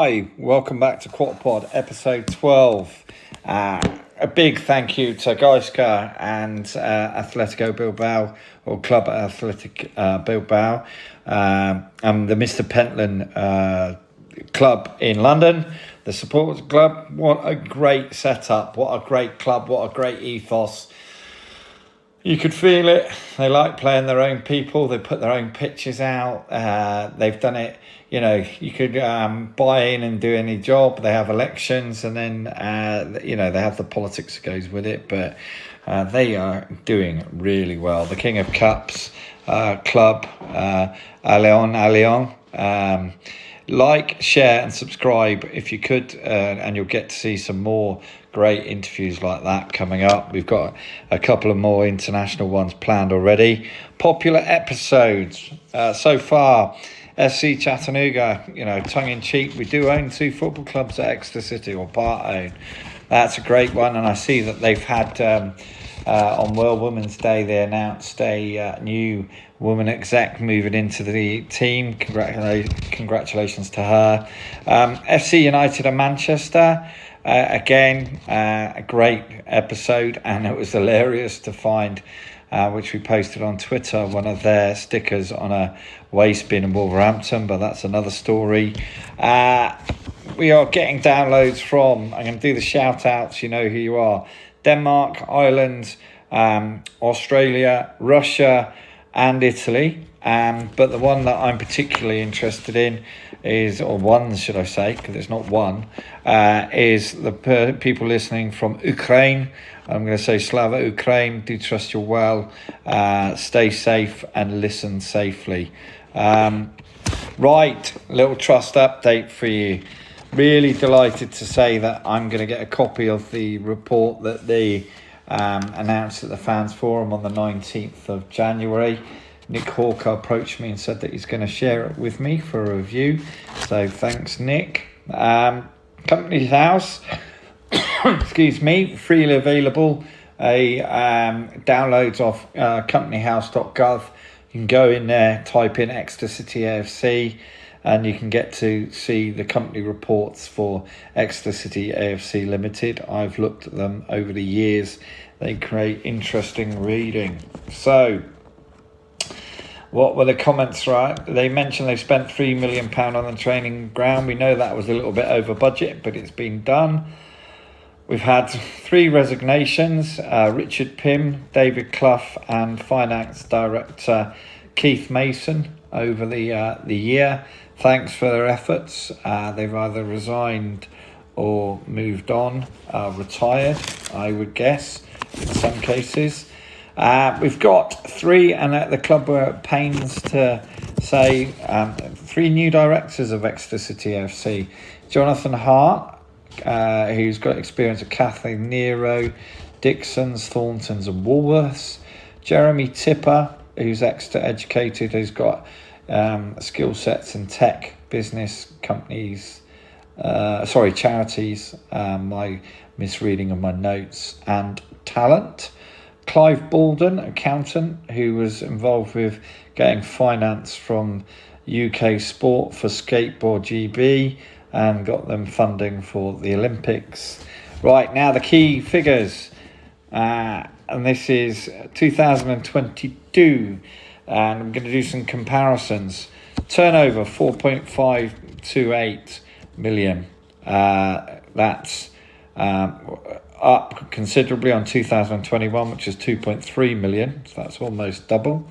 Hi, welcome back to QuarterPod episode 12. A big thank you to Gaiska and Atletico Bilbao, or Club Athletic Bilbao, and the Mr. Pentland club in London, the supporters club. What a great setup, what a great club, what a great ethos. You could feel it. They like playing their own people. They put their own pitches out. They've done it. You know, you could buy in and do any job. They have elections, and then they have the politics that goes with it. But they are doing really well. The King of Cups club, Allion. Like, share, and subscribe if you could, and you'll get to see some more great interviews like that coming up. We've got a couple of more international ones planned already. Popular episodes so far. FC Chattanooga, tongue-in-cheek. We do own 2 football clubs at Exeter City, or part own. That's a great one, and I see that they've had on World Women's Day they announced a new woman exec moving into the team. Congratulations to her. FC United of Manchester, again, a great episode, and it was hilarious to find, which we posted on Twitter, one of their stickers on a waste bin in Wolverhampton, but that's another story. We are getting downloads from, I'm going to do the shout outs, you know who you are, Denmark, Ireland, Australia, Russia and Italy. But the one that I'm particularly interested in is, or one should I say, because it's not one, is the people listening from Ukraine. I'm going to say Slava Ukraine, do trust you're well, stay safe and listen safely. Right, little trust update for you. Really delighted to say that I'm going to get a copy of the report that they announced at the Fans Forum on the 19th of January. Nick Hawker approached me and said that he's going to share it with me for a review. So thanks, Nick. Company's House, excuse me, freely available. Downloads off companyhouse.gov. You can go in there, type in Exeter City AFC, and you can get to see the company reports for Exeter City AFC Limited. I've looked at them over the years. They create interesting reading. So, what were the comments, right? They mentioned they've spent £3 million on the training ground. We know that was a little bit over budget, but it's been done. We've had 3 resignations, Richard Pym, David Clough and Finance Director Keith Mason over the year. Thanks for their efforts. They've either resigned or moved on, retired, I would guess, in some cases. We've got 3, and the club were at pains to say, 3 new directors of Exeter City AFC. Jonathan Hart, who's got experience of Kathleen Nero, Dixon's, Thornton's and Woolworths. Jeremy Tipper, who's Exeter educated, who's got skill sets in tech, business, companies, charities, my misreading of my notes, and talent. Clive Balden, accountant, who was involved with getting finance from UK Sport for Skateboard GB and got them funding for the Olympics. Right, now the key figures, and this is 2022, and I'm going to do some comparisons. Turnover 4.528 million. That's up considerably on 2021, which is 2.3 million, so that's almost double.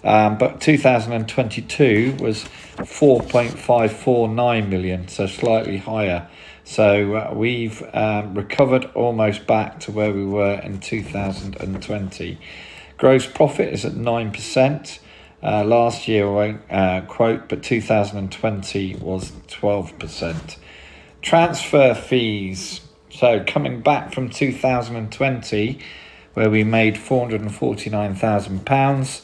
But 2022 was 4.549 million, so slightly higher. So we've recovered almost back to where we were in 2020. Gross profit is at 9%. Last year, I won't quote, but 2020 was 12%. Transfer fees. So coming back from 2020, where we made £449,000,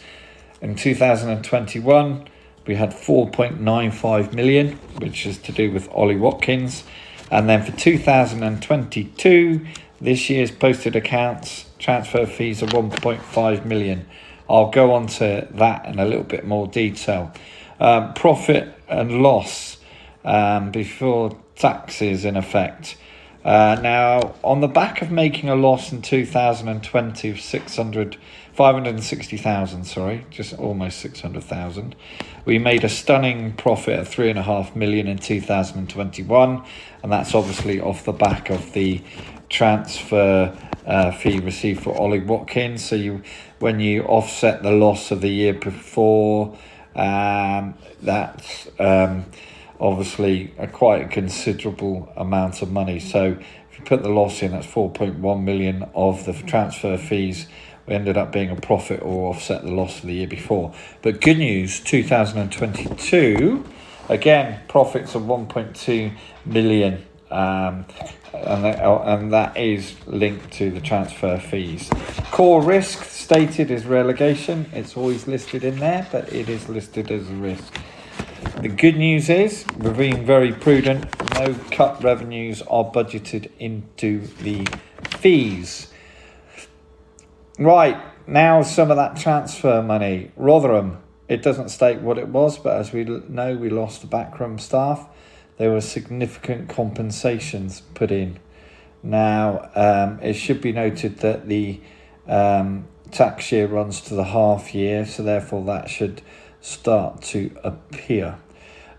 in 2021, we had 4.95 million, which is to do with Ollie Watkins. And then for 2022, this year's posted accounts, transfer fees are 1.5 million. I'll go on to that in a little bit more detail. Profit and loss before taxes in effect. Now, on the back of making a loss in 2020 of 560,000, just almost 600,000, we made a stunning profit of 3.5 million in 2021, and that's obviously off the back of the transfer fee received for Ollie Watkins. So when you offset the loss of the year before, that's obviously quite a considerable amount of money. So if you put the loss in, that's 4.1 million of the transfer fees. We ended up being a profit or offset the loss of the year before. But good news, 2022, again, profits of 1.2 million. And that is linked to the transfer fees. Core risk stated is relegation. It's always listed in there, but it is listed as a risk. The good news is we're being very prudent. No cut revenues are budgeted into the fees. Right, now some of that transfer money. Rotherham, it doesn't state what it was, but as we know, we lost the backroom staff. There were significant compensations put in. Now, it should be noted that the tax year runs to the half year, so therefore that should start to appear.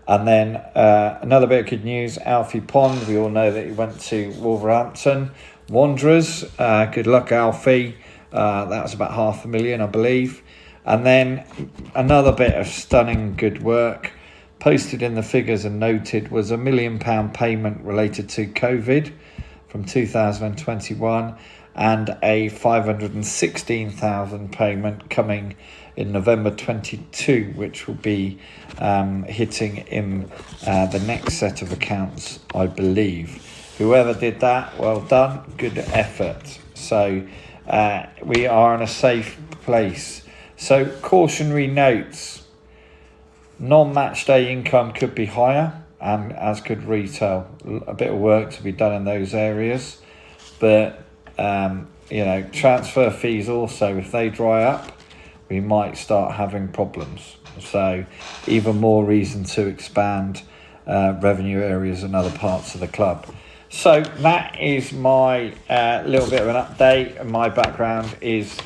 And then another bit of good news, Alfie Pond, we all know that he went to Wolverhampton Wanderers. Good luck, Alfie. That was about 500,000, I believe. And then another bit of stunning good work posted in the figures and noted was £1 million payment related to COVID from 2021 and a 516,000 payment coming in November 22, which will be hitting in the next set of accounts, I believe. Whoever did that, well done, good effort. So we are in a safe place. So cautionary notes, non-match day income could be higher, and as could retail. A bit of work to be done in those areas, but transfer fees also, if they dry up, we might start having problems. So even more reason to expand revenue areas in other parts of the club. So that is my little bit of an update. My background is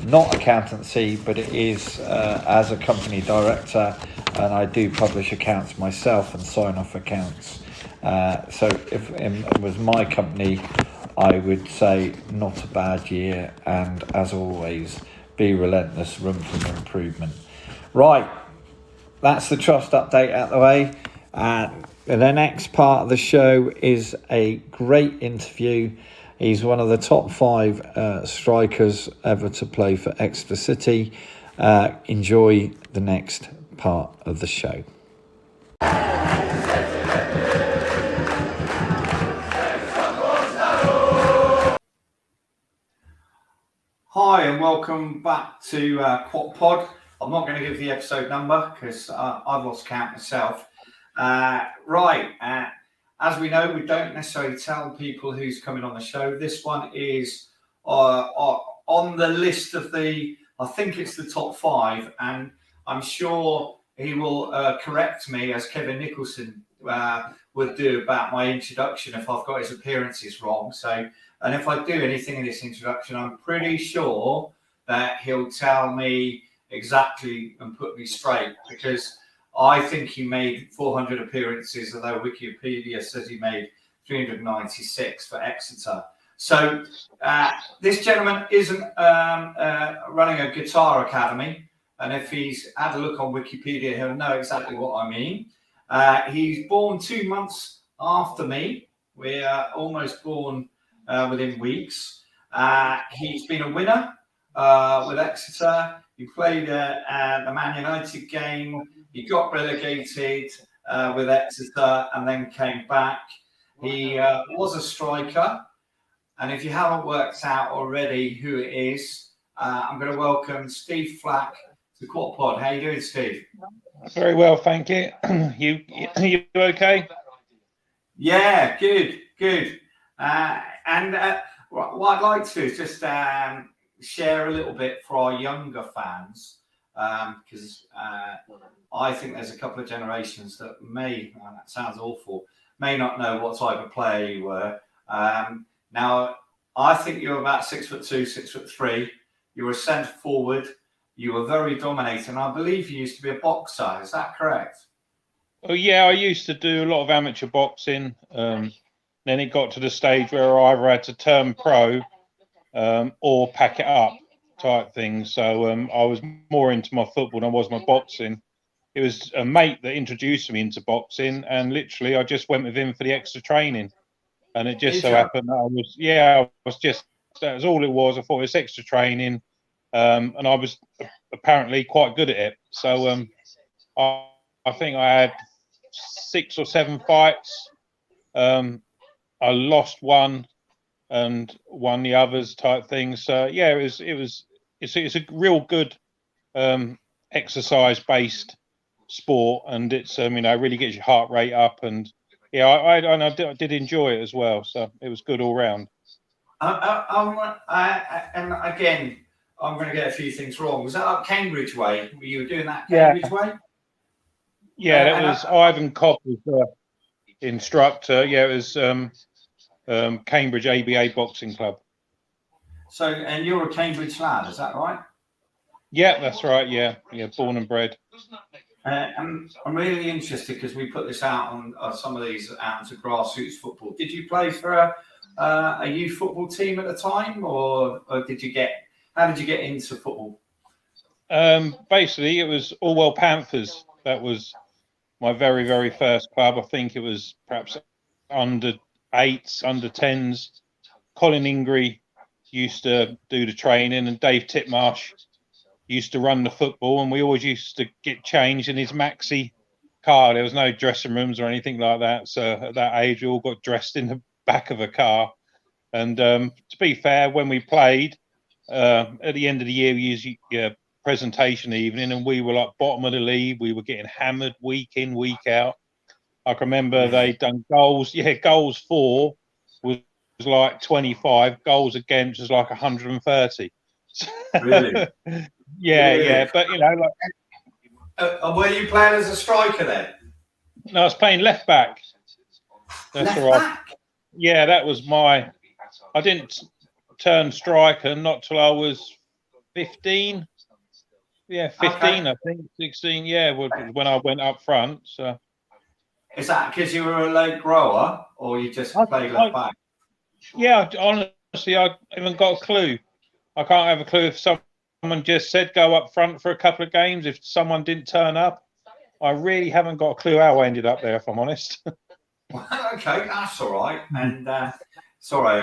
not accountancy, but it is as a company director, and I do publish accounts myself and sign off accounts. So if it was my company, I would say not a bad year, and as always, be relentless, room for improvement. Right, that's the trust update out the way. The next part of the show is a great interview. He's one of the top 5 strikers ever to play for Exeter City. Enjoy the next part of the show. Hi and welcome back to Quad Pod. I'm not going to give the episode number because I've lost count myself. As we know, we don't necessarily tell people who's coming on the show. This one is on the list of I think it's the top 5, and I'm sure he will correct me, as Kevin Nicholson would do, about my introduction if I've got his appearances wrong. So, and if I do anything in this introduction, I'm pretty sure that he'll tell me exactly and put me straight, because I think he made 400 appearances, although Wikipedia says he made 396 for Exeter. So this gentleman isn't running a guitar academy, and if he's had a look on Wikipedia, he'll know exactly what I mean. He's born 2 months after me. We're almost born within weeks. He's been a winner with Exeter. He played the Man United game. He got relegated with Exeter and then came back. He was a striker. And if you haven't worked out already who it is, I'm going to welcome Steve Flack to Quad Pod. How you doing, Steve? Very well, thank you. You okay? Yeah, good. And what I'd like to do is just share a little bit for our younger fans, because I think there's a couple of generations that that sounds awful, may not know what type of player you were. Now, I think you were about 6'2", 6'3". You were a centre forward. You were very dominating. I believe you used to be a boxer. Is that correct? Oh yeah, I used to do a lot of amateur boxing. Then it got to the stage where I either had to turn pro or pack it up type thing. So I was more into my football than I was my boxing. It was a mate that introduced me into boxing, and literally I just went with him for the extra training. And it just so happened that that was all it was. I thought it was extra training, and I was apparently quite good at it. So I think I had 6 or 7 fights. I lost one and won the others type thing. So yeah, it's a real good exercise based sport, and it's really gets your heart rate up, and yeah, I did enjoy it as well. So it was good all round. And again, I'm going to get a few things wrong. Was that up Cambridge way? Were you doing that Cambridge way? Yeah, that was Ivan Kopp was the instructor. Yeah, it was Cambridge ABA Boxing Club. So, and you're a Cambridge lad, is that right? Yeah, that's right. Yeah, born and bred. I'm really interested because we put this out on some of these out into grassroots football. Did you play for a youth football team at the time, or how did you get into football? Basically, it was Orwell Panthers. That was my very, very first club. I think it was perhaps under 8s, under 10s. Colin Ingray used to do the training, and Dave Titmarsh used to run the football, and we always used to get changed in his maxi car. There was no dressing rooms or anything like that. So at that age, we all got dressed in the back of a car. And to be fair, when we played, at the end of the year, we usually presentation evening, and we were like bottom of the league. We were getting hammered week in, week out. I can remember they'd done goals. Yeah, goals for was like 25. Goals against was like 130. Really? Yeah. But were you playing as a striker then? No, I was playing left back. That's all right. Back? Yeah, that was I didn't turn striker not till I was 15. Yeah, 15, okay. I think 16. Yeah, when I went up front. So, is that because you were a late grower, or you just played left back? Yeah, honestly, I haven't got a clue. I can't have a clue if someone just said go up front for a couple of games. If someone didn't turn up, I really haven't got a clue how I ended up there, if I'm honest. Okay, that's all right. And sorry,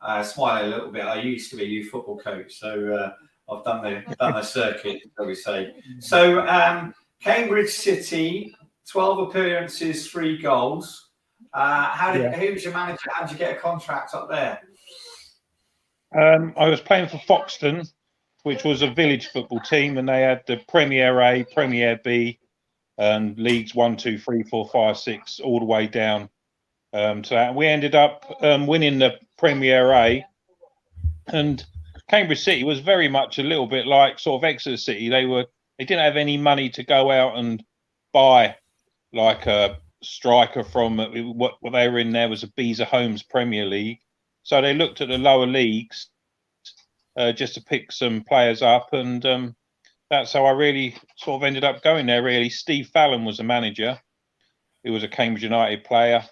I'm smiling a little bit. I used to be a youth football coach, so I've done the circuit, shall we say. So Cambridge City, 12 appearances, 3 goals. Who was your manager? How did you get a contract up there? I was playing for Foxton, which was a village football team, and they had the Premier A, Premier B, and leagues 1, 2, 3, 4, 5, 6, all the way down to that. And we ended up winning the Premier A, and Cambridge City was very much a little bit like sort of Exeter City. They didn't have any money to go out and buy like a striker from what they were in. There was a Beezer Homes Premier League, so they looked at the lower leagues just to pick some players up, and that's how I really sort of ended up going there. Really, Steve Fallon was the manager. He was a Cambridge United player,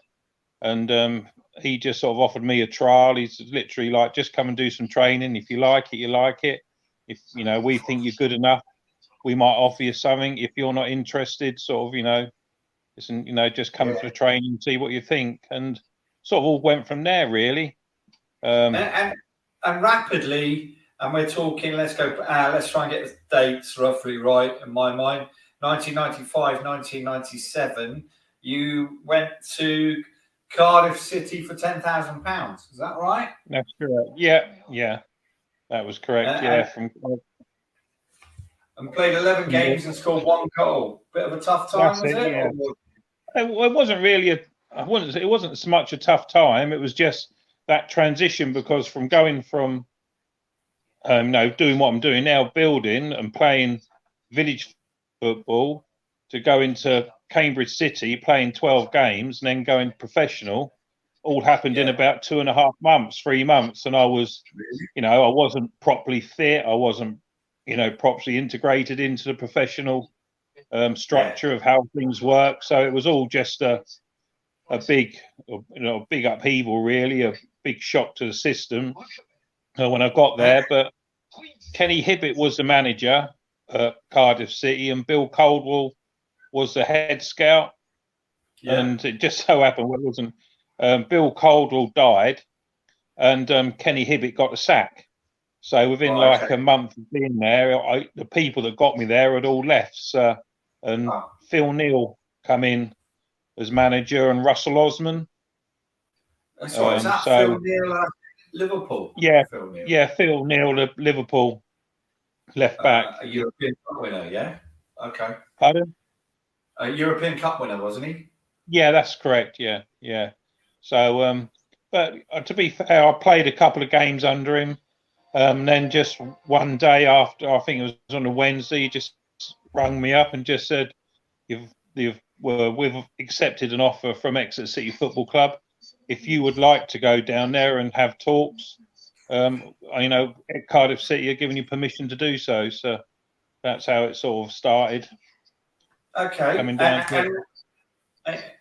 and he just sort of offered me a trial. He's literally like, just come and do some training. If you like it, you like it. If we think you're good enough, we might offer you something. If you're not interested, sort of, listen, just come for the training and see what you think. And sort of all went from there, really. And rapidly, and we're talking, let's try and get the dates roughly right in my mind. 1995, 1997, you went to Cardiff City for £10,000. Is that right? That's correct. Yeah, that was correct. And played 11 games and scored 1 goal. Bit of a tough time, was it? Yeah. It wasn't really it wasn't so much a tough time. It was just that transition, because from going from doing what I'm doing now, building and playing village football, to go into Cambridge City, playing 12 games, and then going professional. All happened in about 2.5 months, 3 months, and I was, I wasn't properly fit. I wasn't, properly integrated into the professional structure of how things work. So it was all just a big upheaval, really, a big shock to the system when I got there. But Kenny Hibbett was the manager at Cardiff City, and Bill Caldwell was the head scout. Yeah. And it just so happened, it wasn't. Bill Caldwell died, and Kenny Hibbett got the sack. So within a month of being there, the people that got me there had all left. So, and Phil Neal come in as manager, and Russell Osman. That's right. Is that Phil Neal, Liverpool? Yeah, Phil Neal, Liverpool left back. A European Cup winner, yeah. Okay. Pardon? A European Cup winner, wasn't he? Yeah, that's correct. Yeah. So, but to be fair, I played a couple of games under him. Then just one day after, I think it was on a Wednesday, he just rang me up and just said, we've accepted an offer from Exeter City Football Club. If you would like to go down there and have talks, at Cardiff City are giving you permission to do so. So that's how it sort of started. Okay. Coming down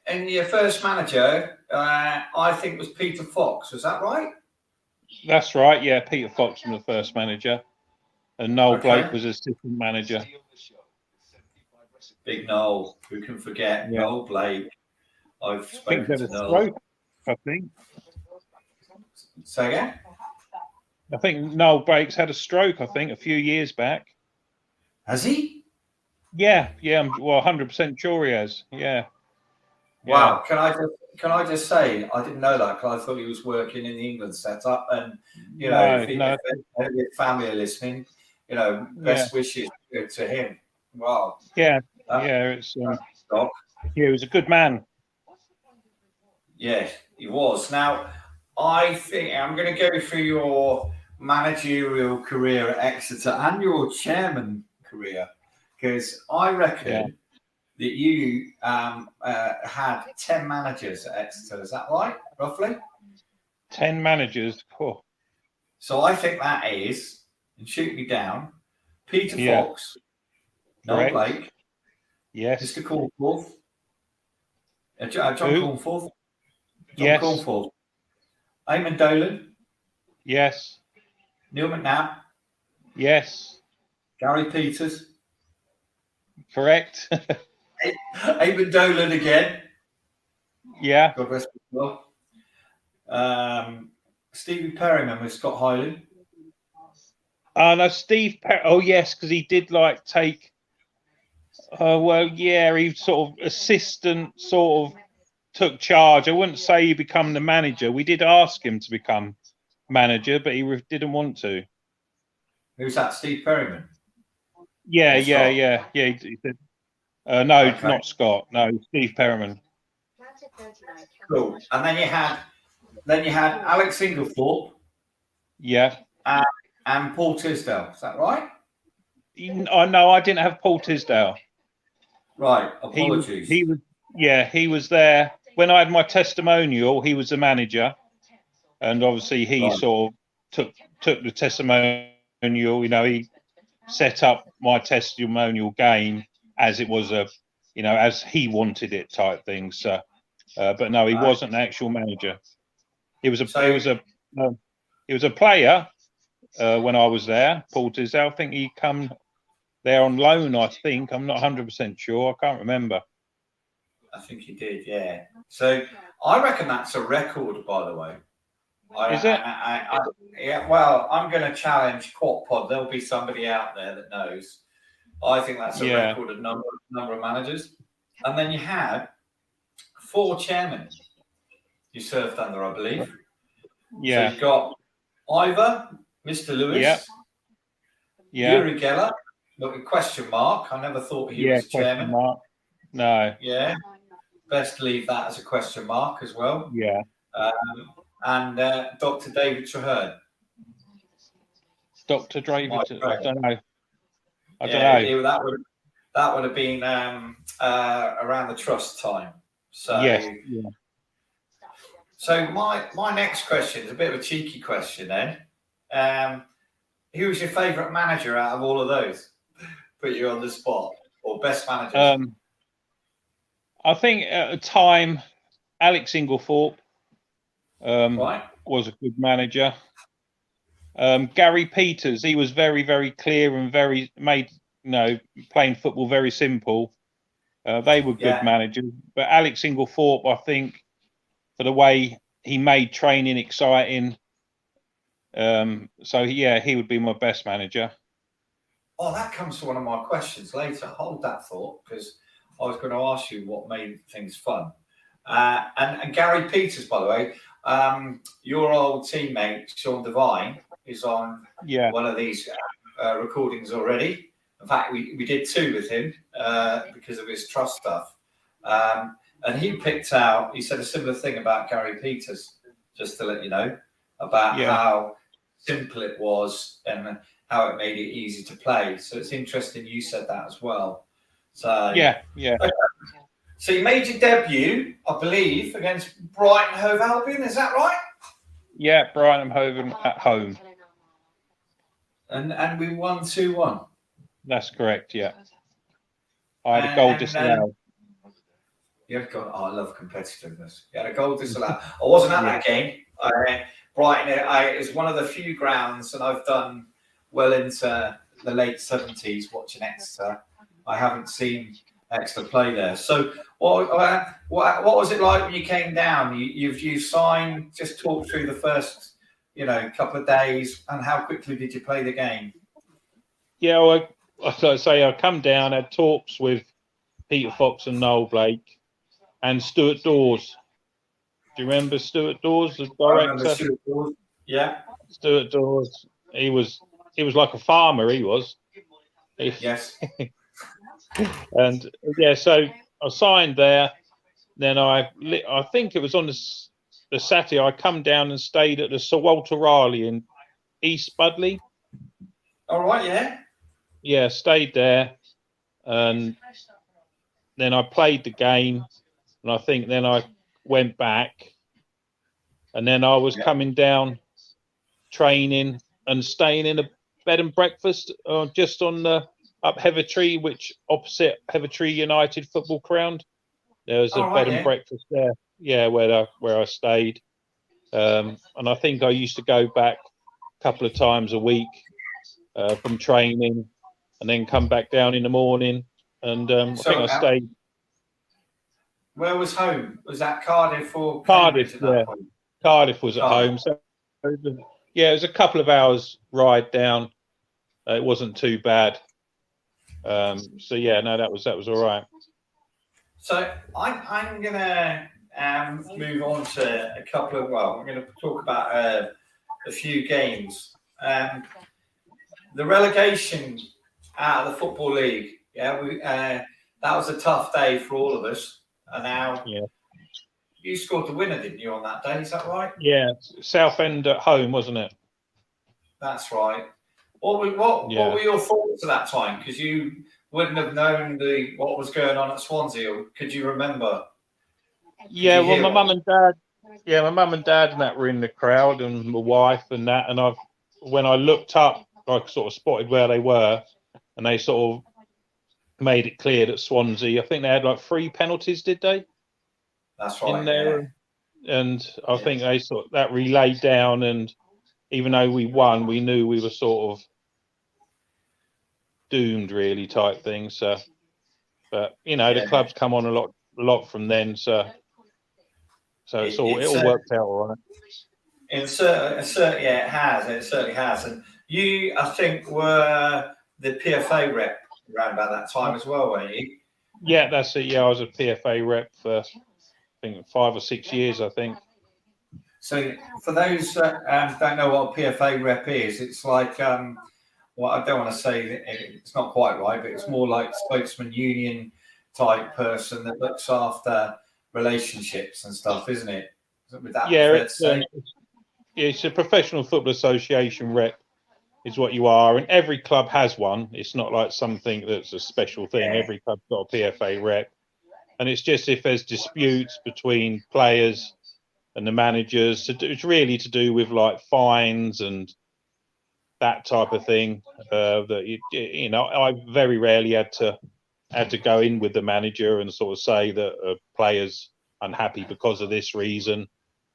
and your first manager, I think, was Peter Fox. Was that right? That's right. Yeah, Peter Fox was the first manager, and Noel Blake was assistant manager. Big Noel, who can forget Noel Blake? I've spoken to Noel. Stroke, I think. Say again? I think Noel Blake's had a stroke. I think a few years back. Has he? Yeah. I'm 100% sure he has. Yeah. Wow. Can I just say, I didn't know that because I thought he was working in the England setup, and if your family are listening, best wishes to him. Wow. Yeah. It's he was a good man. Yeah, he was. Now, I think I'm going to go through your managerial career at Exeter and your chairman career, because I reckon that you had 10 managers at Exeter. Is that right, roughly? 10 managers. Cool. So I think that is, and shoot me down, Peter Fox, Noel Blake, Mr. Cornforth, John Cornforth, Cornforth, Eamon Dolan, Neil McNabb, Gary Peters, correct. Eamon Dolan again. Yeah. God rest his soul. Stevie Perryman with Scott Hyland. No, Steve Perry. Oh, yes, because he did take. He sort of assistant, sort of took charge. I wouldn't say he became the manager. We did ask him to become manager, but he didn't want to. Who's that? Steve Perryman. Yeah. He did. No, not Scott. No, Steve Perryman. Cool. And then you had Alex Inglethorpe. Yeah. And Paul Tisdale. Is that right? No, I didn't have Paul Tisdale. Right. Apologies. He was there when I had my testimonial. He was the manager, and obviously he sort of took the testimonial. He set up my testimonial game as it was as he wanted it type thing. So, but no, he wasn't an actual manager. He was a player when I was there. Paul Tisdale. I think he come there on loan. I think I'm not 100% sure. I can't remember. I think he did. Yeah. So I reckon that's a record, by the way. Is it? Yeah. Well, I'm going to challenge Quad Pod. There'll be somebody out there that knows. I think that's a record of number of managers. And then you had 4 chairmen you served under, I believe. Yeah. So you've got Ivor, Mr. Lewis, Yuri Geller, look, a question mark. I never thought he was chairman. Mark. No. Yeah. Best leave that as a question mark as well. Yeah. And Dr. David Traherne. Dr. David, I don't know. That that would have been around the trust time. So, Yes. Yeah. So my next question is a bit of a cheeky question then. Who was your favourite manager out of all of those? Put you on the spot, or best managers? I think at the time, Alex Inglethorpe Right. was a good manager. Gary Peters, he was very, very clear and playing football very simple. They were good managers. But Alex Inglethorpe, I think, for the way he made training exciting. He would be my best manager. Oh, that comes to one of my questions later. Hold that thought, because I was going to ask you what made things fun. And Gary Peters, by the way, your old teammate Sean Devine is on one of these recordings already. In fact, we did 2 with him because of his trust stuff. And he said a similar thing about Gary Peters, just to let you know, about how simple it was and how it made it easy to play. So it's interesting you said that as well. So yeah. Okay. So you made your debut, I believe, against Brighton Hove Albion. Is that right? Yeah, Brighton Hove at home. And we won 2-1. That's correct. Yeah, I had a goal disallowed. I love competitiveness. You had a goal disallowed. I wasn't at that game. Brighton is one of the few grounds, and I've done well into the late 70s watching Exeter. I haven't seen Exeter play there. So what was it like when you came down? You signed, just talk through the first couple of days, and how quickly did you play the game? Yeah, well, like I say, I come down, had talks with Peter Fox and Noel Blake and Stuart Dawes. Do you remember Stuart Dawes, the director? I remember Stuart Dawes. Yeah. Stuart Dawes. He was like a farmer. He was. Yes. And so I signed there. Then I think it was on the Saturday. I come down and stayed at the Sir Walter Raleigh in East Budleigh. All right. Yeah. Yeah, stayed there, and then I played the game, and I think then I went back, and then I was coming down, training and staying in a bed and breakfast just on the up Heathertree, which opposite Heathertree United football ground. There was a bed and breakfast there, where I stayed, and I think I used to go back a couple of times a week from training, and then come back down in the morning, and I think I stayed. Where was home? Was that Cardiff or Cardiff? Yeah, Cardiff was at home. So it was a couple of hours ride down. It wasn't too bad. That was all right. So I'm gonna move on to a couple of. Well, we're going to talk about a few games. The relegation out of the Football League. Yeah, that was a tough day for all of us. And now, you scored the winner, didn't you, on that day? Is that right? Yeah, Southend at home, wasn't it? That's right. What were your thoughts at that time? Because you wouldn't have known what was going on at Swansea, or could you remember? Yeah, well, my mum and dad and that were in the crowd, and my wife and that. And when I looked up, I sort of spotted where they were, and they sort of made it clear that Swansea, I think they had like 3 penalties, did they? That's right. In there. Yeah. And I think they sort of, that relayed down, and even though we won, we knew we were sort of doomed, really, type thing. So, but the club's come on a lot from then. So it all worked out all right. It certainly has. It certainly has. And you, I think, were the PFA rep around about that time as well, weren't you? Yeah, that's it. Yeah, I was a PFA rep for, I think, 5 or 6 years, I think. So for those that don't know what a PFA rep is, it's like, I don't want to say it's not quite right, but it's more like spokesman union type person that looks after relationships and stuff, isn't it? Would that it's a professional football association rep. is what you are, and every club has one. It's not like something that's a special thing. Yeah. Every club's got a PFA rep, and it's just if there's disputes between players and the managers, it's really to do with like fines and that type of thing. That you know, I very rarely had to go in with the manager and sort of say that a player's unhappy because of this reason.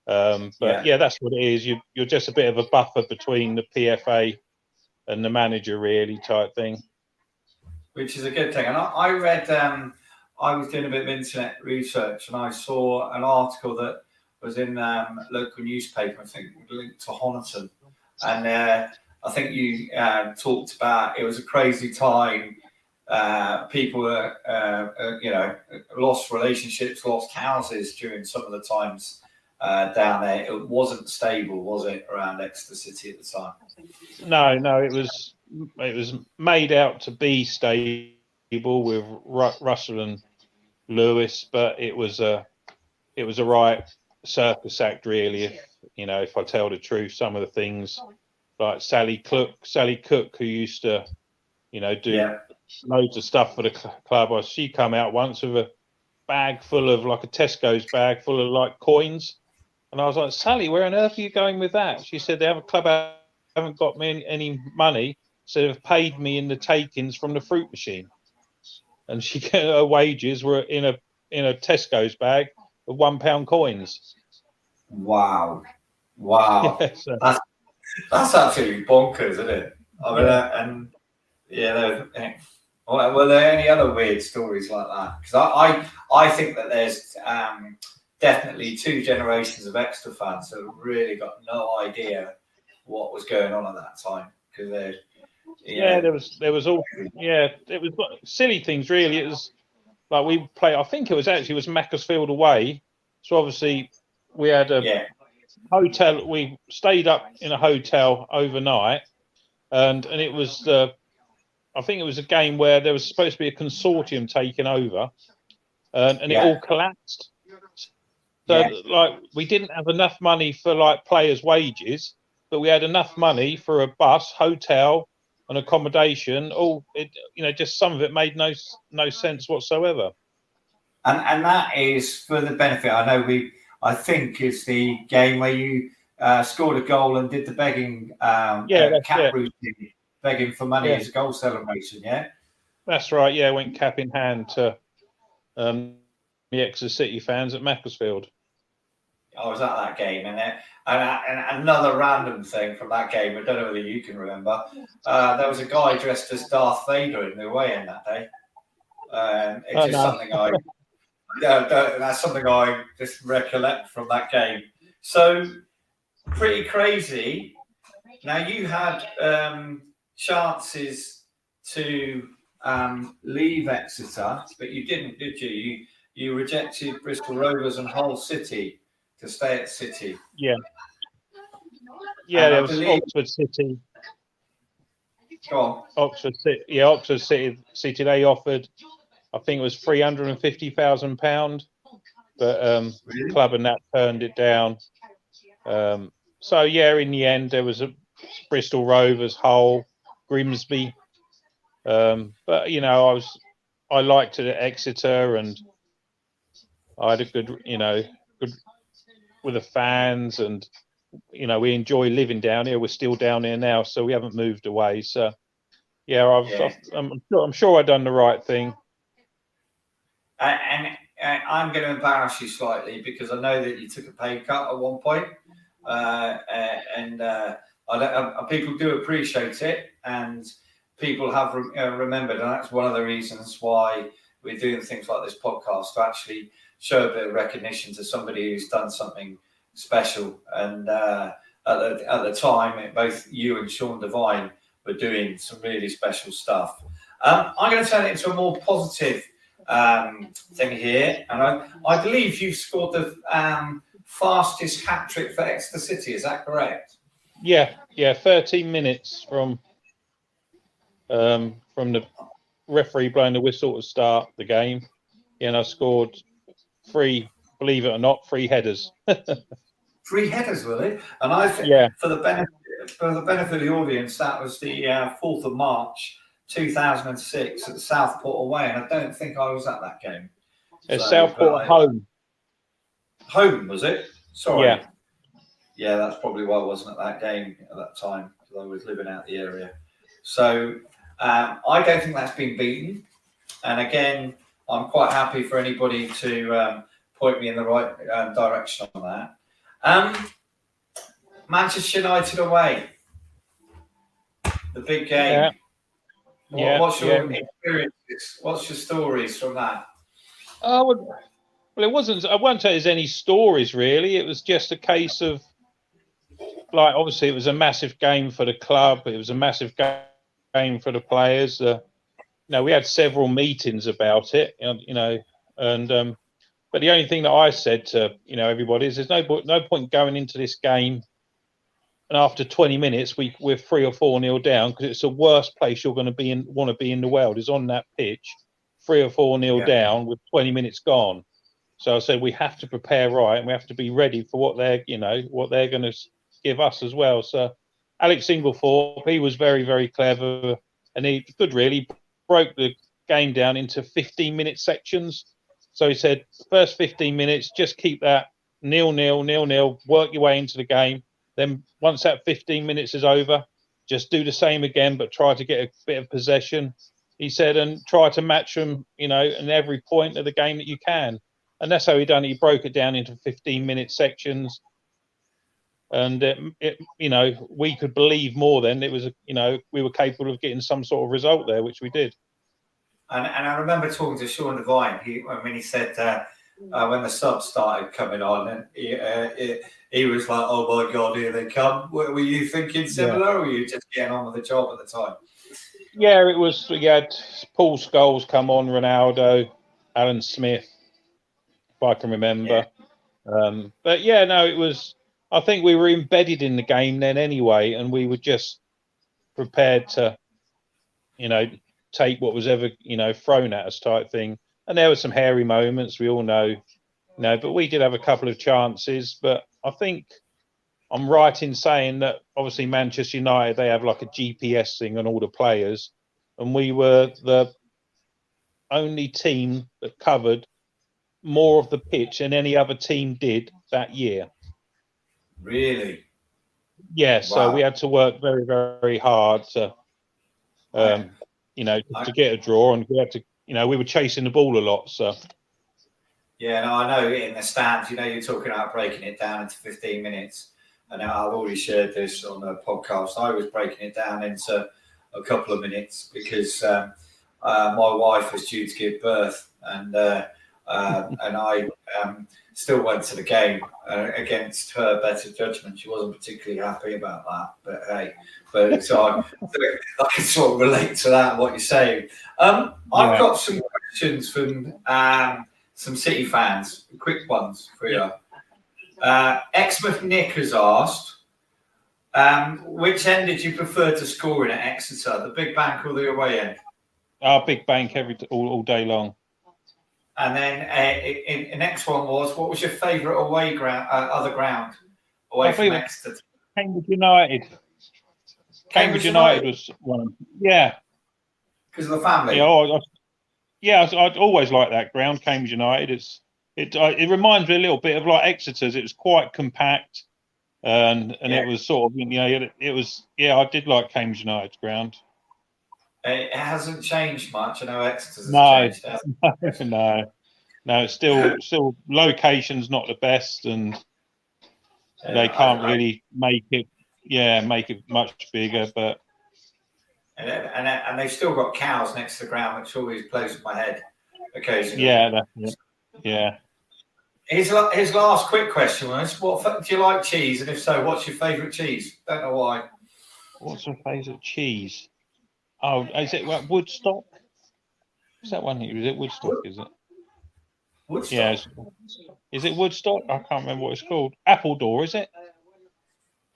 But yeah, that's what it is. You're just a bit of a buffer between the PFA and the manager, really, type thing. Which is a good thing. And I read, I was doing a bit of internet research, and I saw an article that was in local newspaper, I think, linked to Honiton. And I think you talked about it was a crazy time. People were, you know, lost relationships, lost houses during some of the times down there. It wasn't stable, was it, around Exeter City at the time? No, it was made out to be stable with Russell and Lewis, but it was a right circus act, really. If I tell the truth, some of the things like Sally Cook, who used to, do loads of stuff for the club. She come out once with a bag full of, like a Tesco's bag full of like coins, and I was like, Sally, where on earth are you going with that? She said, the club haven't got me any money, so they've paid me in the takings from the fruit machine. And her wages were in a Tesco's bag of £1 coins. Wow. Yeah, so. That's absolutely bonkers, isn't it? I mean, were there any other weird stories like that? Because I think that there's definitely two generations of Exeter fans that really got no idea what was going on at that time. Because there was silly things, really. It was like we play. I think it was Macclesfield away. So obviously we had a hotel. We stayed up in a hotel overnight, and it was I think it was a game where there was supposed to be a consortium taking over, and it all collapsed. So like we didn't have enough money for like players' wages, but we had enough money for a bus, hotel, and accommodation. Just some of it made no sense whatsoever. And that is for the benefit. I think it's the game where you scored a goal and did the begging cap routine, begging for money as a goal celebration. Yeah, that's right. Yeah, went cap in hand to the Exeter City fans at Macclesfield. I was at that game, and another random thing from that game, I don't know whether you can remember, there was a guy dressed as Darth Vader in the away end that day. That's something I just recollect from that game. So, pretty crazy. Now, you had chances to leave Exeter, but you didn't, did you? You rejected Bristol Rovers and Hull City to stay at City. Yeah, there was Oxford City. Go on. Oxford City. They offered, I think it was £350,000, but the club and that turned it down. In the end, there was a Bristol Rovers, Hull, Grimsby. But I liked it at Exeter, and I had a good with the fans, and we enjoy living down here. We're still down here now, so we haven't moved away. So I'm sure I've done the right thing. And I'm going to embarrass you slightly because I know that you took a pay cut at one point, and people do appreciate it, and people have remembered, and that's one of the reasons why we're doing things like this podcast, to actually show a bit of recognition to somebody who's done something special. And at the time, both you and Sean Devine were doing some really special stuff. I'm going to turn it into a more positive thing here, and I believe you've scored the fastest hat trick for Exeter City. Is that correct? Yeah, 13 minutes from the referee blowing the whistle to start the game. And I scored 3, believe it or not, 3 headers. 3 headers, really? And I think for the benefit for the benefit of the audience, that was the 4th of March 2006 at Southport away, and I don't think I was at that game. At Southport home. Home, was it? Sorry. Yeah. Yeah, that's probably why I wasn't at that game at that time, because I was living out the area. So I don't think that's been beaten. And again, I'm quite happy for anybody to point me in the right direction on that. Manchester United away, the big game. What's your experiences? What's your stories from that? Well, it wasn't. I won't say there's any stories really. It was just a case of, like, obviously it was a massive game for the club. It was a massive game for the players. We had several meetings about it, but the only thing that I said to everybody is there's no point going into this game, and after 20 minutes we're 3 or 4-0 down, because it's the worst place you're going to want to be in the world is on that pitch, 3 or 4-0 down with 20 minutes gone. So I said we have to prepare right, and we have to be ready for what they're going to give us as well. So Alex Inglethorpe, he was very, very clever, and he really broke the game down into 15-minute sections. So he said, first 15 minutes, just keep that 0-0, work your way into the game. Then once that 15 minutes is over, just do the same again, but try to get a bit of possession. He said, and try to match them, in every point of the game that you can. And that's how he done it. He broke it down into 15-minute sections. And, we could believe more then. It was, we were capable of getting some sort of result there, which we did. And I remember talking to Sean Devine. He said when the subs started coming on, and he was like, "Oh my God, here they come." Were you thinking similar, or were you just getting on with the job at the time? Yeah, it was. We had Paul Scholes come on, Ronaldo, Alan Smith, if I can remember. Yeah. But yeah, no, it was. I think we were embedded in the game then anyway, and we were just prepared to, take what was ever, thrown at us type thing. And there were some hairy moments, we all know, but we did have a couple of chances. But I think I'm right in saying that obviously Manchester United, they have like a GPS thing on all the players, and we were the only team that covered more of the pitch than any other team did that year. Really? Yeah, so we had to work very, very hard to, to get a draw, and we had to, we were chasing the ball a lot. So. Yeah, no, I know in the stands, you're talking about breaking it down into 15 minutes. And I've already shared this on the podcast. I was breaking it down into a couple of minutes because my wife was due to give birth, and I still went to the game against her better judgment. She wasn't particularly happy about that, but hey, so I can sort of relate to that, what you're saying. I've got some questions from some City fans, quick ones for you. Exmouth Nick has asked, which end did you prefer to score in at Exeter, the big bank or the away end? Our big bank all day long. And then the next one was, what was your favourite away ground, other ground away from Exeter? Cambridge United. Cambridge United was one. Yeah. Because of the family? Yeah, I'd always liked that ground, Cambridge United. It reminds me a little bit of like Exeter's. It was quite compact, and it was sort of, it was, I did like Cambridge United's ground. It hasn't changed much. I know Exeter's has changed. No, it's still location's not the best, and they can't really make it much bigger. But and they've still got cows next to the ground, which always plays with my head occasionally. Yeah, that's it. Yeah. His last quick question was, do you like cheese? And if so, what's your favourite cheese? Don't know why. What's my favourite cheese? Oh, is it Woodstock? Is that one here? Is it Woodstock, is it? Woodstock? Yeah. Is it Woodstock? I can't remember what it's called. Appledore, is it?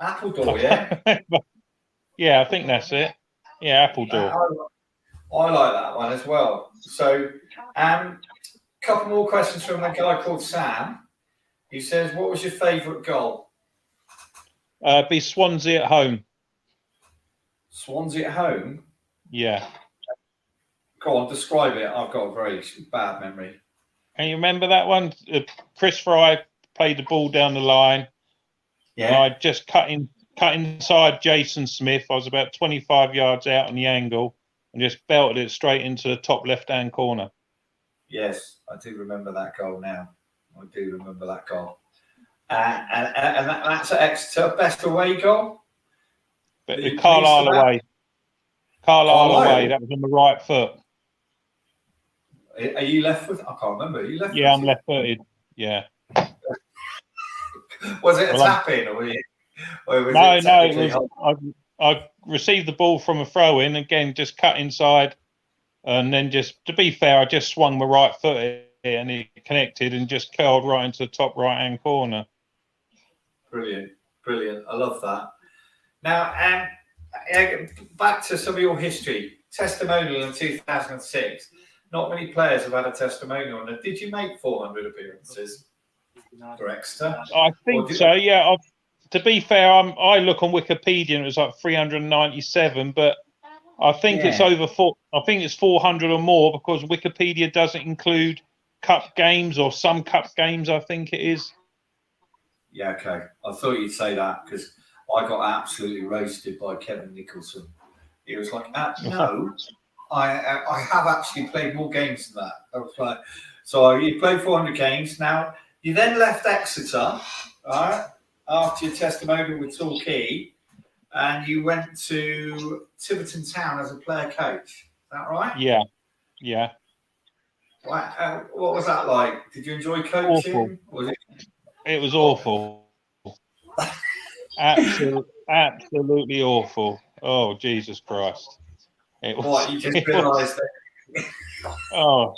Appledore, yeah. Yeah, I think that's it. Yeah, Appledore. I like that one as well. So, couple more questions from a guy called Sam. He says, what was your favourite goal? Be Swansea at home. Swansea at home? Yeah. Go on, describe it. I've got a very bad memory. Can you remember that one? Chris Fry played the ball down the line. Yeah. And I just cut inside Jason Smith. I was about 25 yards out on the angle and just belted it straight into the top left-hand corner. Yes, I do remember that goal now. I do remember that goal. And that's at Exeter. Best away goal? But Carlisle away. Carlisle away. That was on the right foot. Are you left footed? I can't remember. Are you left footed? Yeah, I'm left footed. Yeah. Was it a tap in or was no, it was. I received the ball from a throw in, again, just cut inside. And then just, to be fair, I just swung my right foot and it connected and just curled right into the top right-hand corner. Brilliant. I love that. Now, back to some of your history. Testimonial in 2006. Not many players have had a testimonial. And did you make 400 appearances for Exeter? I think so, yeah. To be fair, I look on Wikipedia and it was like 397, but I think it's over I think it's 400 or more because Wikipedia doesn't include cup games or some cup games, I think it is. Yeah, okay. I thought you'd say that because I got absolutely roasted by Kevin Nicholson. He was like, no, I have actually played more games than that. I was like, so you played 400 games. Now, you then left Exeter, right, after your testimonial with Torquay, and you went to Tiverton Town as a player coach. Is that right? Yeah. What was that like? Did you enjoy coaching? It was awful. Absolutely awful. Oh, Jesus Christ. It was, what, you just realised that? Oh.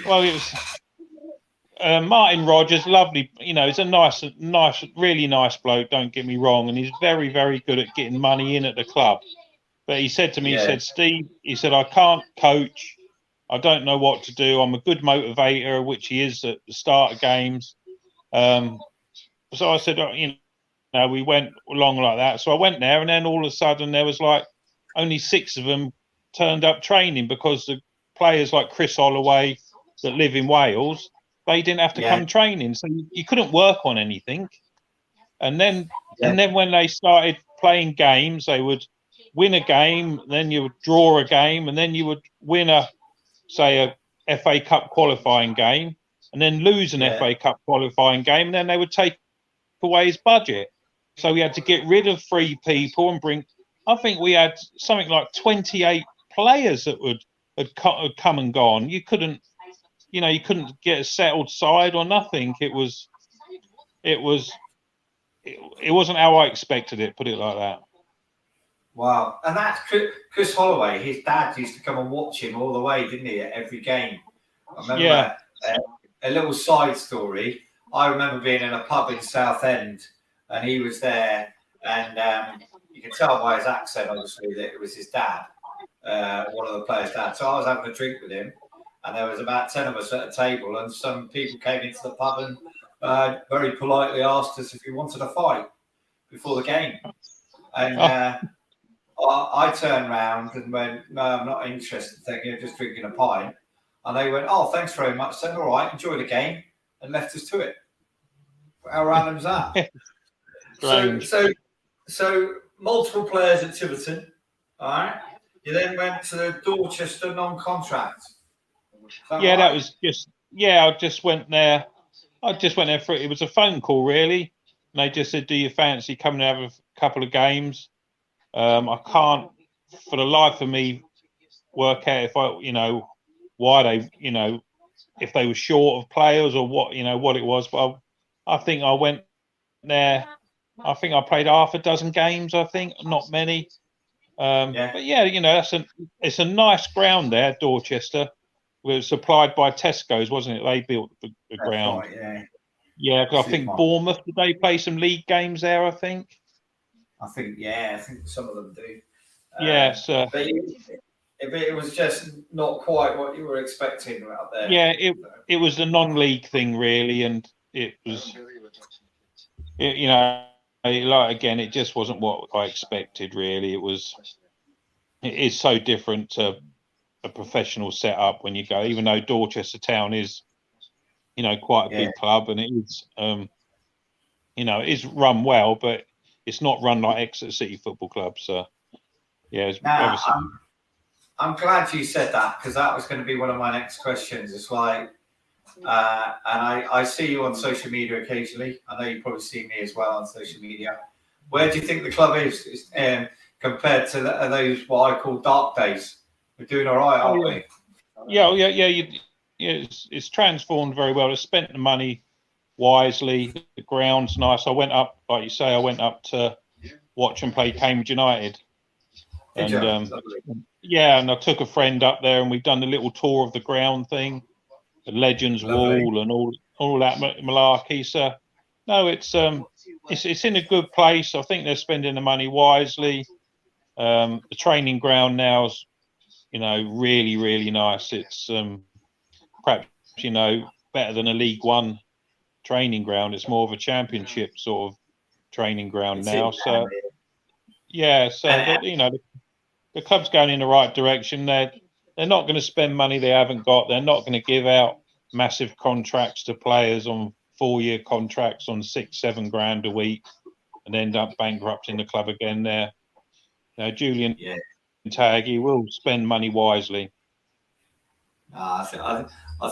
Well, it was... Martin Rogers, lovely. You know, he's a nice, really nice bloke. Don't get me wrong, and he's very, very good at getting money in at the club. But he said to me, he said, Steve, he said, I can't coach. I don't know what to do. I'm a good motivator, which he is at the start of games. So I said, we went along like that. So I went there, and then all of a sudden there was like only 6 of them turned up training because the players like Chris Holloway that live in Wales, they didn't have to come training, so you couldn't work on anything. And then when they started playing games, they would win a game, then you would draw a game, and then you would win a FA Cup qualifying game, and then lose an FA Cup qualifying game, and then they would take away his budget. So we had to get rid of 3 people and bring. I think we had something like 28 players that had come and gone. You couldn't get a settled side or nothing. It wasn't how I expected it, put it like that. Wow. And that's Chris Holloway. His dad used to come and watch him all the way, didn't he, at every game? I remember a little side story. I remember being in a pub in Southend and he was there, and you can tell by his accent, obviously, that it was his dad, one of the players' dad. So I was having a drink with him, and there was about 10 of us at a table, and some people came into the pub and very politely asked us if we wanted a fight before the game. And I turned round and went, no, I'm not interested, thank you, just drinking a pint. And they went, oh, thanks very much. Said, all right, enjoy the game, and left us to it. How random is that? So multiple players at Tiverton, all right? You then went to Dorchester non-contract. That was just, I just went there. It was a phone call, really. And they just said, do you fancy coming and have a couple of games? I can't, for the life of me, work out why they, if they were short of players or what it was. But I think I went there. I think I played half a dozen games. I think not many. But it's a nice ground there, Dorchester. It was supplied by Tesco's, wasn't it? They built the ground. Right, yeah. Because I think Bournemouth, did they play some league games there? I think some of them do. But it was just not quite what you were expecting out there. Yeah, it was the non-league thing, really, and it was, like again, it just wasn't what I expected. Really, it is so different to a professional setup when you go. Even though Dorchester Town is, quite a big club, and it is, it is run well, but it's not run like Exeter City Football Club. So, yeah. I'm glad you said that, because that was going to be one of my next questions. It's like, and I see you on social media occasionally. I know you probably see me as well on social media. Where do you think the club is compared to those what I call dark days? We're doing all right, aren't we? Yeah. It's transformed very well. It's spent the money wisely. The ground's nice. I went up, like you say, to watch and play Cambridge United. And and I took a friend up there, and we've done the little tour of the ground thing, the Legends Wall, and all that malarkey. So, no, it's in a good place. I think they're spending the money wisely. The training ground now is, really, really nice. It's perhaps better than a League One training ground. It's more of a Championship sort of training ground now. So, yeah. So the club's going in the right direction. They're not going to spend money they haven't got. They're not going to give out massive contracts to players on 4-year contracts on $6-7 grand a week and end up bankrupting the club again. There, Julian Taggy will spend money wisely. I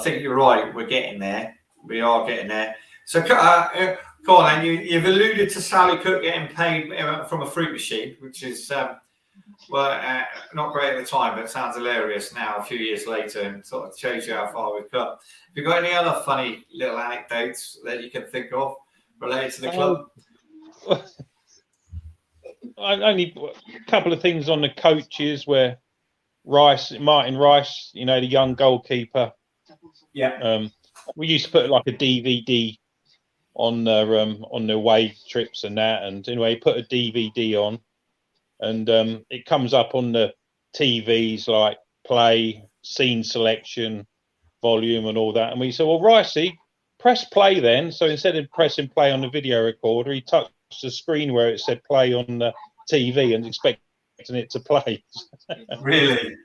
think you're right. We're getting there. We are getting there. So, go on, and you've alluded to Sally Cook getting paid from a fruit machine, which is not great at the time, but it sounds hilarious now, a few years later, and sort of shows you how far we've come. Have you got any other funny little anecdotes that you can think of related to the club? Only a couple of things on the coaches where Martin Rice, the young goalkeeper. Yeah. We used to put like a DVD on their away trips and that, and anyway, put a DVD on, and it comes up on the TVs like play, scene selection, volume, and all that. And we said, well, Ricey, press play then. So instead of pressing play on the video recorder, he touched the screen where it said play on the TV and expecting it to play. Really?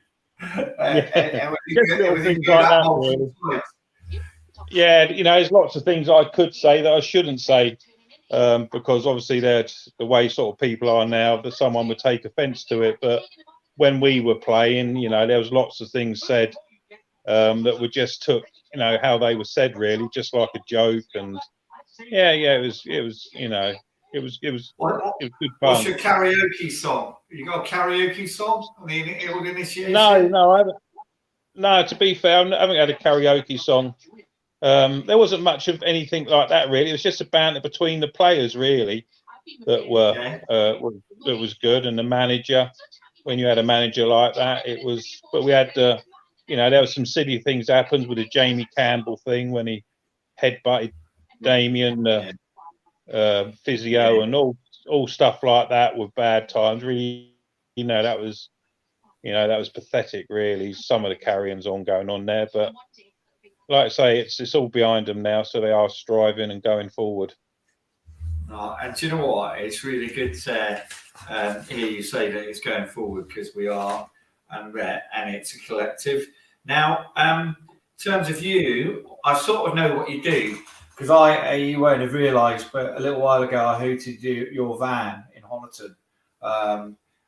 Yeah, there's lots of things I could say that I shouldn't say, because obviously the way sort of people are now, that someone would take offence to it. But when we were playing, there was lots of things said that were just took, how they were said, really, just like a joke. And it was good fun. What's your karaoke song? You got a karaoke song? I mean, initiation? No, I haven't. No, to be fair, I haven't had a karaoke song. There wasn't much of anything like that, really. It was just a banter between the players, really, that was good. And the manager, when you had a manager like that, it was. But we had, there were some silly things happened with the Jamie Campbell thing when he headbutted Damien, physio, and all stuff like that with bad times. Really, that was pathetic, really. Some of the carry-ons going on there, but like I say, it's all behind them now, so they are striving and going forward. And do you know what? It's really good to hear you say that it's going forward, because we are, and it's a collective. Now, in terms of you, I sort of know what you do, because you won't have realised, but a little while ago I hooted your van in Honiton,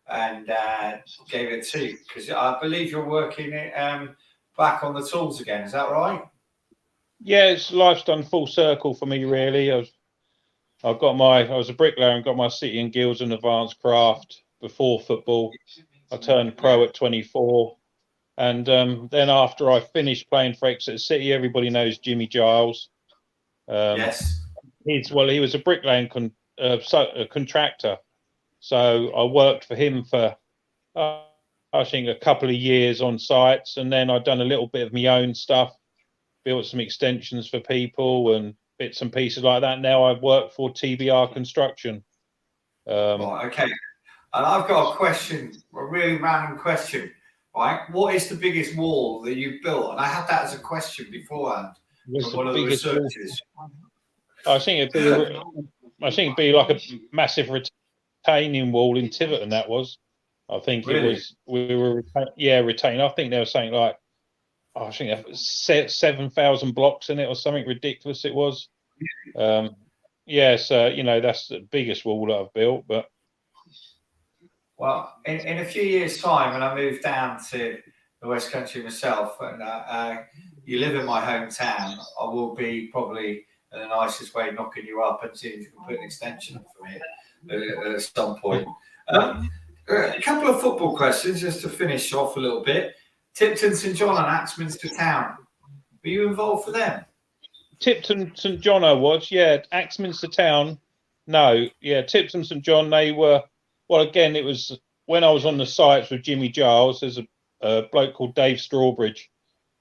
and gave it to you, because I believe you're working it back on the tools again. Is that right? Yeah, life's done full circle for me, really. I was a bricklayer and got my City and Guilds and Advanced Craft before football. I turned pro at 24, and then after I finished playing for Exeter City, everybody knows Jimmy Giles. Yes. He was a bricklaying contractor, so I worked for him for I think a couple of years on sites, and then I'd done a little bit of my own stuff, built some extensions for people and bits and pieces like that. Now I work for TBR Construction. Right, okay. And I've got a question, a really random question. Right, what is the biggest wall that you've built? And I had that as a question beforehand from one of the researchers. I think I think it'd be like a massive retaining wall in Tiverton. That was, I think Really? it was. We were retaining. I think they were saying like, I think 7,000 blocks in it or something ridiculous. It was. So that's the biggest wall that I've built. But well, in a few years' time, when I move down to the West Country myself, and you live in my hometown, I will be probably in the nicest way knocking you up and seeing if you can put an extension up for me at some point. A couple of football questions just to finish off a little bit. Tipton St John and Axminster Town. Were you involved for them? Tipton St John, I was. Yeah, Axminster Town. No, yeah, Tipton St John. They were. Well, again, it was when I was on the sites with Jimmy Giles. There's a bloke called Dave Strawbridge,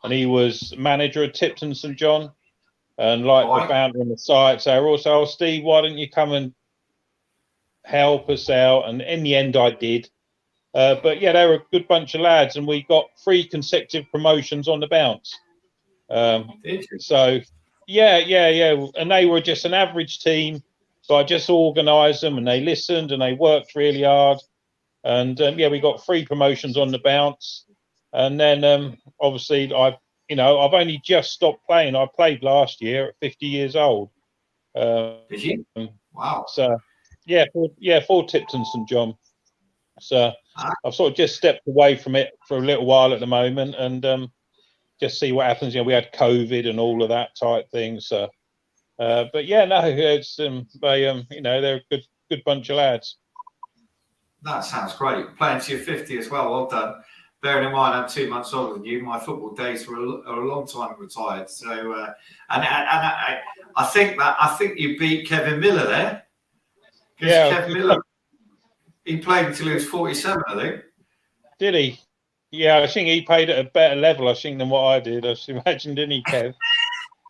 and he was manager at Tipton St John, and the founder on the sites. They were also, Steve, why don't you come and help us out? And in the end, I did. But yeah, they were a good bunch of lads, and we got 3 consecutive promotions on the bounce. So yeah, and they were just an average team. So I just organised them, and they listened, and they worked really hard. And we got 3 promotions on the bounce. And then obviously I've only just stopped playing. I played last year at 50 years old. Did you? Wow. So for Tipton St John. So I've sort of just stepped away from it for a little while at the moment, and just see what happens. We had COVID and all of that type thing. So, but yeah, no, it's they're a good bunch of lads. That sounds great. Playing to your 50 as well. Well done. Bearing in mind I'm 2 months older than you, my football days were a long time retired. So, I think you beat Kevin Miller there. Yeah, Kevin Miller. He played until he was 47, I think. Did he? Yeah, I think he played at a better level, I think, than what I did. I imagine, didn't he, Kev?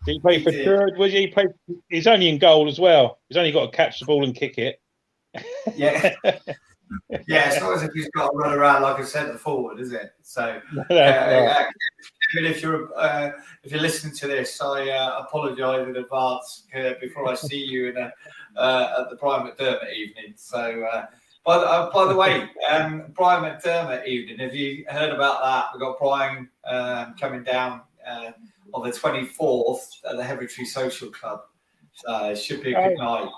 Did he play for third? Was he play? He's only in goal as well. He's only got to catch the ball and kick it. Yeah. Yeah, it's not as if he's got to run around like a centre forward, is it? So, if you're listening to this, I apologise in advance before I see you at the Brian McDermott evening. So, by the way, Brian McDermott evening. Have you heard about that? We've got Brian coming down on the 24th at the Heaventree Social Club. So it should be a good night.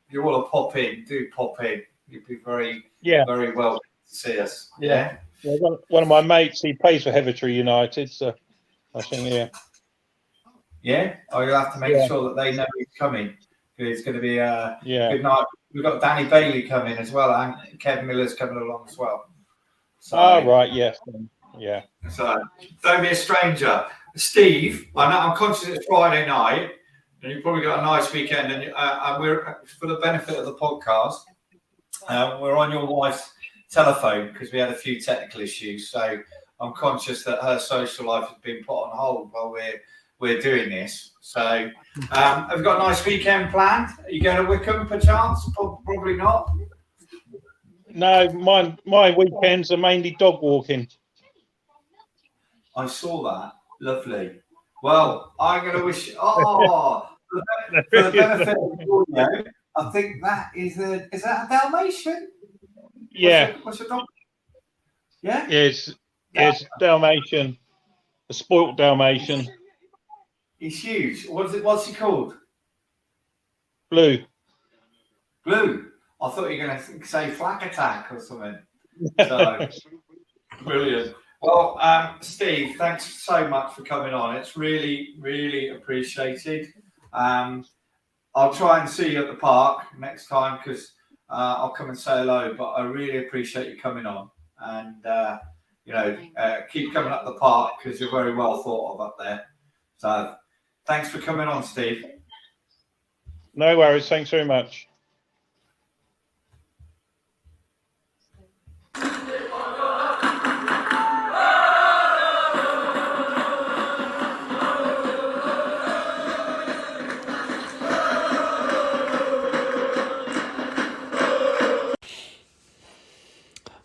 If you want to pop in, do pop in. You'd be very welcome to see us. Yeah. One of my mates, he plays for Heaventree United, so I think Yeah. Oh, you'll have to make sure that they know he's coming. It's going to be a good night. We've got Danny Bailey coming as well, and Kevin Miller's coming along as well. So, yeah. So don't be a stranger, Steve. I'm conscious it's Friday night. And you've probably got a nice weekend, and we're, for the benefit of the podcast, we're on your wife's telephone because we had a few technical issues. So I'm conscious that her social life has been put on hold while we're doing this. So have you got a nice weekend planned? Are you going to Wickham perchance? Probably not. No, my weekends are mainly dog walking. I saw that. Lovely. Well, I'm going to wish. For the benefit of the audio, I think that is that a Dalmatian? Yeah. What's your dog? Yeah. It's Dalmatian, a spoilt Dalmatian. He's huge. What's he called? Blue. Blue. I thought you were going to say Flak Attack or something. So brilliant. Well, Steve, thanks so much for coming on. It's really, really appreciated. I'll try and see you at the park next time because I'll come and say hello. But I really appreciate you coming on, and keep coming up the park because you're very well thought of up there. So, thanks for coming on, Steve. No worries. Thanks very much.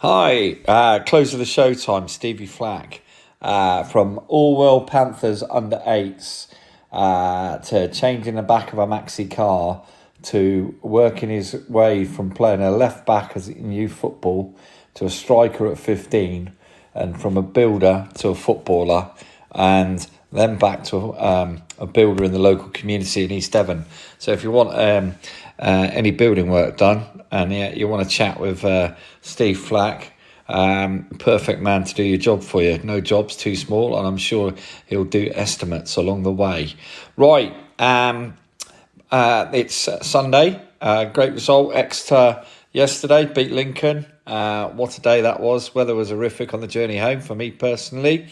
Hi, close of the showtime, Stevie Flack from Orwell Panthers under 8s. to changing the back of a maxi car to working his way from playing a left back as in youth football to a striker at 15, and from a builder to a footballer, and then back to a builder in the local community in East Devon. So if you want any building work done and you want to chat with Steve Flack, perfect man to do your job for you. No job's too small, and I'm sure he'll do estimates along the way. Right, it's Sunday. Great result. Exeter yesterday beat Lincoln. What a day that was. Weather was horrific on the journey home for me personally.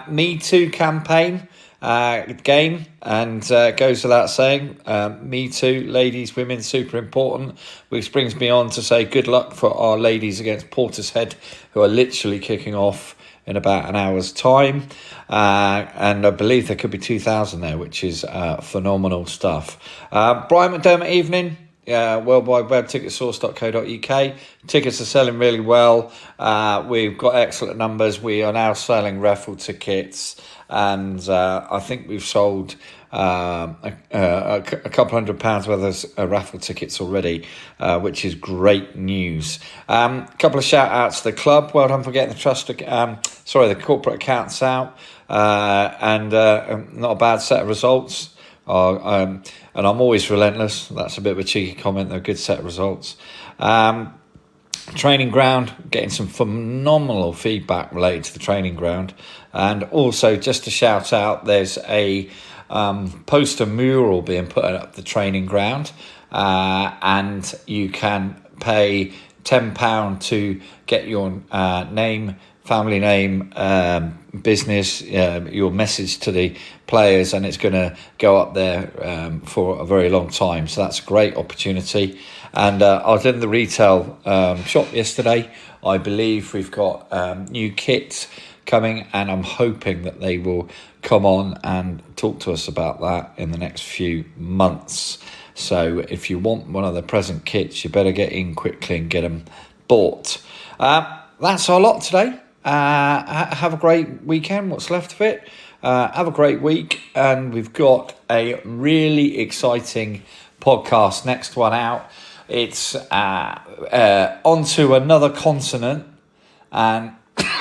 Me Too campaign game, and goes without saying, Me Too, ladies, women, super important, which brings me on to say good luck for our ladies against Portishead, who are literally kicking off in about an hour's time, and I believe there could be 2,000 there, which is phenomenal stuff. Brian McDermott evening, World Wide Web, ticketsource.co.uk. Tickets are selling really well. We've got excellent numbers. We are now selling raffle tickets, and I think we've sold a couple £100 worth of raffle tickets already, which is great news. Couple of shout outs to the club. Well done for getting the corporate accounts out, and not a bad set of results. And I'm always relentless. That's a bit of a cheeky comment. They're a good set of results. Training ground, getting some phenomenal feedback related to the training ground. And also, just to shout out, there's a poster mural being put up the training ground, and you can pay £10 to get your name, family name, business, your message to the players, and it's going to go up there for a very long time. So that's a great opportunity. And I was in the retail shop yesterday. I believe we've got new kits coming, and I'm hoping that they will come on and talk to us about that in the next few months. So if you want one of the present kits, you better get in quickly and get them bought. That's our lot today. Have a great weekend, what's left of it. Have a great week, and we've got a really exciting podcast, next one out. It's onto another continent, and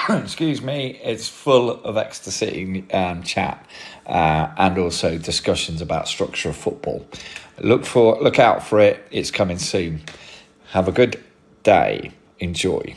excuse me, it's full of Exeter City chat, and also discussions about structure of football. Look out for it. It's coming soon. Have a good day. Enjoy.